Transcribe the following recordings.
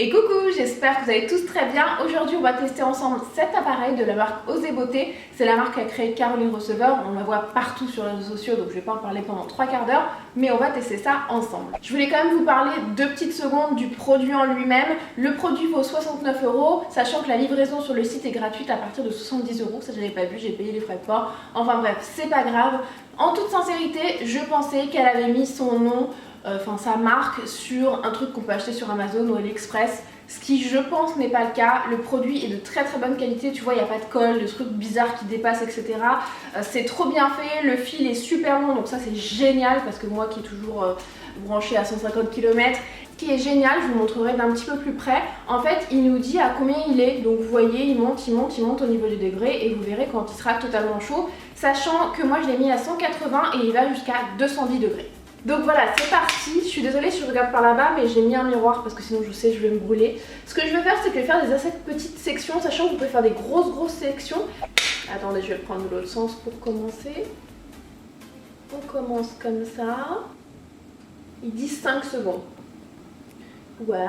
Et coucou, j'espère que vous allez tous très bien. Aujourd'hui on va tester ensemble cet appareil de la marque Osé Beauté. C'est la marque qui a créé Caroline Receveur, on la voit partout sur les réseaux sociaux donc je vais pas en parler pendant 3/4 d'heure, mais on va tester ça ensemble. Je voulais quand même vous parler 2 petites secondes du produit en lui-même. Le produit vaut 69 €, sachant que la livraison sur le site est gratuite à partir de 70 €, ça j'avais pas vu, j'ai payé les frais de port. Enfin bref, c'est pas grave. En toute sincérité, je pensais qu'elle avait mis son nom, sa marque, sur un truc qu'on peut acheter sur Amazon ou AliExpress, ce qui je pense n'est pas le cas. Le produit est de très très bonne qualité, tu vois, il n'y a pas de colle, de trucs bizarres qui dépassent, etc. C'est trop bien fait, le fil est super long, donc ça c'est génial parce que moi qui est toujours branchée à 150 km, ce qui est génial, je vous montrerai d'un petit peu plus près. En fait, il nous dit à combien il est, donc vous voyez, il monte au niveau du degré et vous verrez quand il sera totalement chaud, sachant que moi je l'ai mis à 180 et il va jusqu'à 210 degrés. Donc voilà, c'est parti. Je suis désolée si je regarde par là-bas, mais j'ai mis un miroir parce que sinon je sais je vais me brûler. Ce que je vais faire, c'est que je vais faire des assez petites sections, sachant que vous pouvez faire des grosses sections. Attendez, je vais le prendre de l'autre sens pour commencer. On commence comme ça. Ils disent 5 secondes. Waouh!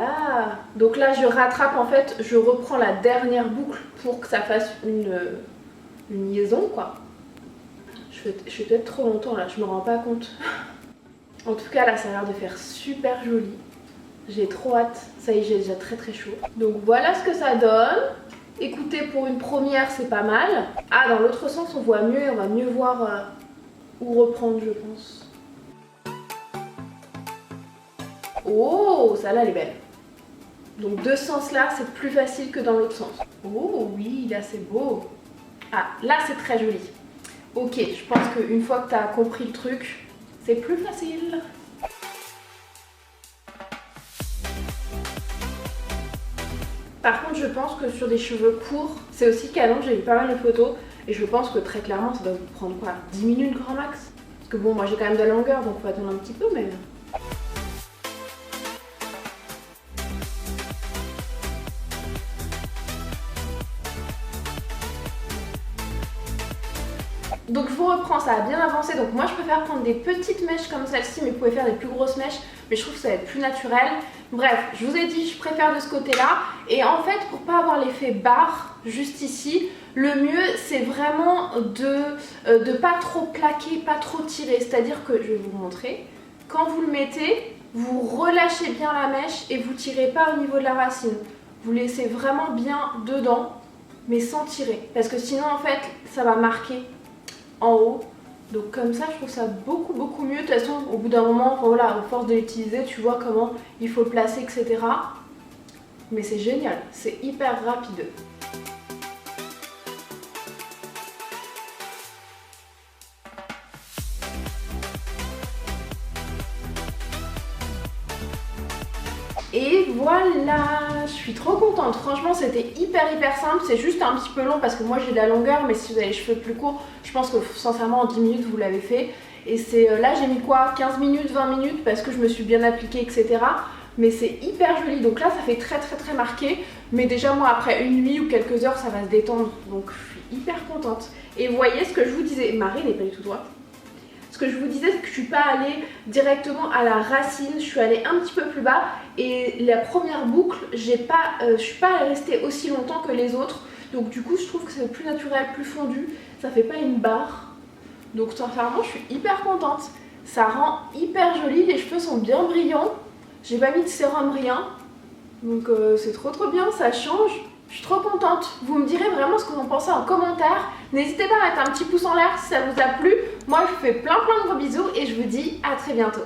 Donc là, je rattrape en fait, je reprends la dernière boucle pour que ça fasse une liaison, quoi. Je fais peut-être trop longtemps là, je me rends pas compte. En tout cas là ça a l'air de faire super joli. J'ai trop hâte, ça y est j'ai déjà très chaud. Donc voilà ce que ça donne. Écoutez, pour une première c'est pas mal. Ah, dans l'autre sens on voit mieux et on va mieux voir où reprendre je pense. Oh, celle-là elle est belle. Donc de ce sens là c'est plus facile que dans l'autre sens. Oh oui, là c'est beau. Ah, là c'est très joli. Ok, je pense qu'une fois que tu as compris le truc, c'est plus facile. Par contre, je pense que sur des cheveux courts, c'est aussi canon, j'ai vu pas mal de photos. Et je pense que très clairement, ça doit vous prendre quoi, 10 minutes grand max? Parce que bon, moi j'ai quand même de la longueur, donc on va attendre un petit peu, mais... Donc je vous reprends, ça a bien avancé, donc moi je préfère prendre des petites mèches comme celle-ci, mais vous pouvez faire des plus grosses mèches, mais je trouve que ça va être plus naturel. Bref, je vous ai dit, je préfère de ce côté-là, et en fait pour pas avoir l'effet barre juste ici, le mieux c'est vraiment de pas trop plaquer, pas trop tirer, c'est-à-dire que, je vais vous montrer, quand vous le mettez, vous relâchez bien la mèche et vous tirez pas au niveau de la racine, vous laissez vraiment bien dedans, mais sans tirer, parce que sinon en fait ça va marquer en haut. Donc comme ça je trouve ça beaucoup mieux. De toute façon au bout d'un moment, voilà, à force de l'utiliser tu vois comment il faut le placer, etc. Mais c'est génial, c'est hyper rapide. Et voilà, je suis trop contente, franchement c'était hyper simple, c'est juste un petit peu long parce que moi j'ai de la longueur, mais si vous avez les cheveux plus courts, je pense que sincèrement en 10 minutes vous l'avez fait. Et c'est là j'ai mis quoi, 15 minutes, 20 minutes parce que je me suis bien appliquée, etc. Mais c'est hyper joli, donc là ça fait très marqué, mais déjà moi après une nuit ou quelques heures ça va se détendre, donc je suis hyper contente. Et vous voyez ce que je vous disais, Marie n'est pas du tout droite. Ce que je vous disais, c'est que je suis pas allée directement à la racine, je suis allée un petit peu plus bas et la première boucle, je suis pas restée aussi longtemps que les autres, donc du coup je trouve que c'est plus naturel, plus fondu, ça fait pas une barre, donc sincèrement je suis hyper contente, ça rend hyper joli, les cheveux sont bien brillants, j'ai pas mis de sérum rien, donc c'est trop bien, ça change. Je suis trop contente. Vous me direz vraiment ce que vous en pensez en commentaire. N'hésitez pas à mettre un petit pouce en l'air si ça vous a plu. Moi, je vous fais plein de gros bisous et je vous dis à très bientôt.